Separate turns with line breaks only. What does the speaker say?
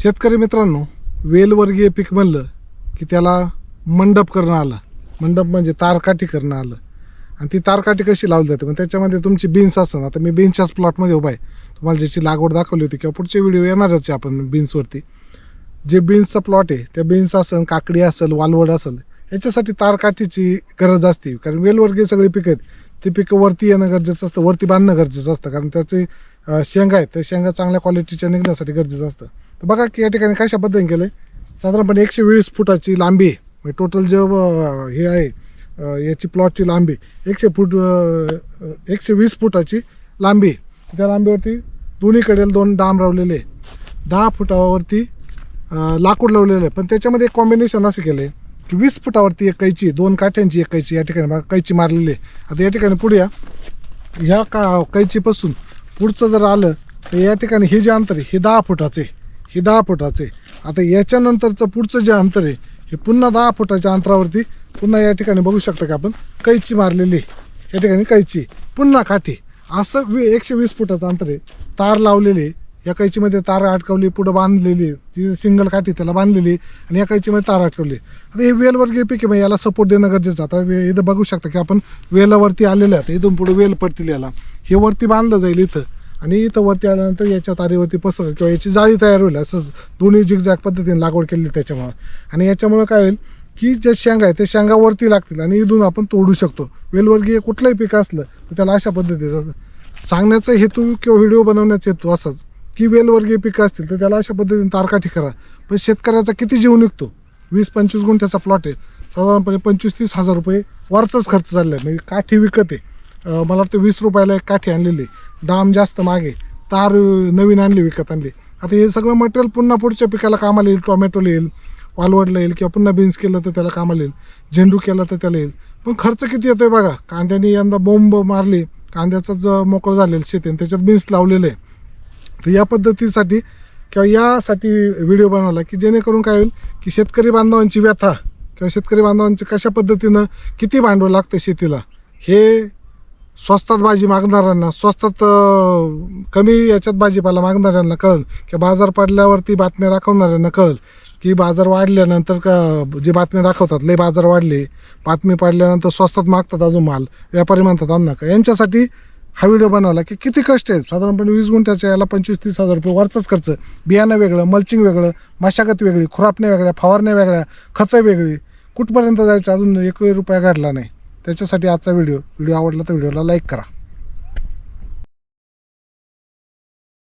शेतकरी मित्रांनो, वेलवर्गीय पीक म्हणलं की त्याला मंडप करणं आलं. मंडप म्हणजे तारकाठी करणं आलं. आणि ती तारकाठी कशी लावली जाते, मग त्याच्यामध्ये तुमची बीन्स असं. आता मी बीन्सच्याच प्लॉटमध्ये उभा आहे. तुम्हाला ज्याची लागवड दाखवली होती किंवा पुढचे व्हिडिओ येणारच आहे आपण बीन्सवरती. जे बीन्सचा प्लॉट आहे त्या बीन्स असेल, काकडी असेल, वालवड असेल, याच्यासाठी तारकाठीची गरज असते. कारण वेलवर्गीय सगळी पिकं आहेत, ती पिकं वरती येणं गरजेचं असतं, वरती बांधणं गरजेचं असतं. कारण त्याचे शेंगा आहेत, त्या शेंगा चांगल्या क्वालिटीच्या निघण्यासाठी गरजेचं असतं. तर बघा की या ठिकाणी कशा पद्धतीने केलं आहे. साधारणपणे 120 फुटाची लांबी आहे. म्हणजे टोटल जे हे आहे याची प्लॉटची लांबी 120 फुटाची लांबी. त्या लांबीवरती दोन्हीकडे 2 डाम लावलेले, 10 फुटावरती लाकूड लावलेलं आहे. पण त्याच्यामध्ये एक कॉम्बिनेशन असं केलं आहे की 20 फुटावरती एक कैची, 2 काठ्यांची एक कैची या ठिकाणी बघा कैची मारलेली आहे. आता या ठिकाणी पुढे या, ह्या कैचीपासून पुढचं जर आलं तर या ठिकाणी हे जे अंतर आहे हे 10 फुटाचे, हे 10 फुटाचे. आता याच्यानंतरचं पुढचं जे अंतर आहे हे पुन्हा 10 फुटाच्या अंतरावरती पुन्हा या ठिकाणी बघू शकता की आपण कैची मारलेली. या ठिकाणी कैची, पुन्हा काठी, असं 120 फुटाचं अंतर आहे. तार लावलेली, या कैचीमध्ये तार अटकवली, पुढं बांधलेली, जी सिंगल काठी त्याला बांधलेली, आणि या कैचीमध्ये तार अटकवली. आता हे वेलवर्गीय पीक आहे, याला सपोर्ट देणं गरजेचं. आता इथं बघू शकता की आपण वेलावरती आलेलं आहे. इथून पुढे वेल पडतील, याला हे वरती बांधलं जाईल इथं, आणि इथं वरती आल्यानंतर याच्या तारीवरती पसरेल किंवा याची जाळी तयार होईल. असं दोन्ही झिगझॅग पद्धतीने लागवड केली त्याच्यामुळं. आणि याच्यामुळं काय होईल की जे शेंगा आहे ते शेंगा वरती लागतील आणि इथून आपण तोडू शकतो. वेलवर्गीय कुठलंही पीक असलं तर त्याला अशा पद्धतीचं सांगण्याचा हेतू किंवा व्हिडिओ बनवण्याचा हेतू असाच की वेलवर्गीय पिकं असतील तर त्याला अशा पद्धतीने तारकाठी करा. पण शेतकऱ्याचा किती जीव निघतो. 20-25 गुंठ्याचा प्लॉट आहे, साधारणपणे 25-30 हजार रुपये वरचाच खर्च चालला आहे. म्हणजे काठी विकत आहे, मला वाटतं 20 रुपयाला एक काठी आणलेली, डाम जास्त मागे, तार नवीन आणली, विकत आणली. आता हे सगळं मटेरियल पुन्हा पुढच्या पिकाला कामाला येईल. टोमॅटोला येईल, वालवडला येईल, किंवा पुन्हा बीन्स केलं तर त्याला कामाला येईल, झेंडू केला तर त्याला येईल. पण खर्च किती येतोय बघा. कांद्याने यंदा बोंब मारली, कांद्याचं जो मोकळं झालेलं शेत आहे त्याच्यात बीन्स लावलेलं आहे. तर या पद्धतीसाठी किंवा यासाठी व्हिडिओ बनवला की जेणेकरून काय होईल की शेतकरी बांधवांची व्यथा किंवा शेतकरी बांधवांची कशा पद्धतीनं किती भांडवल लागतं शेतीला, हे स्वस्तात भाजी मागणाऱ्यांना, स्वस्तात कमी याच्यात भाजीपाला मागणाऱ्यांना कळेल, की बाजार पडल्यावरती बातम्या दाखवणाऱ्यांना कळेल की बाजार वाढल्यानंतर का जे बातम्या दाखवतात लय बाजार वाढले, बातमी पडल्यानंतर स्वस्तात मागतात अजून माल, व्यापारी म्हणतात आणा का. यांच्यासाठी हा व्हिडिओ बनवला की किती कष्ट आहेत. साधारणपणे 20 गुंठ्याच्या याला 25-30 हजार रुपये वरचाच खर्च. बियाणं वेगळं, मल्चिंग वेगळं, मशागत वेगळी, खुरापण्या वेगळ्या, फवारण्या वेगळ्या, खतं वेगळी, कुठपर्यंत जायचं अजून 1 रुपया काढला नाही. त्याच्यासाठी आजचा व्हिडिओ आवडला तर व्हिडिओला लाईक करा.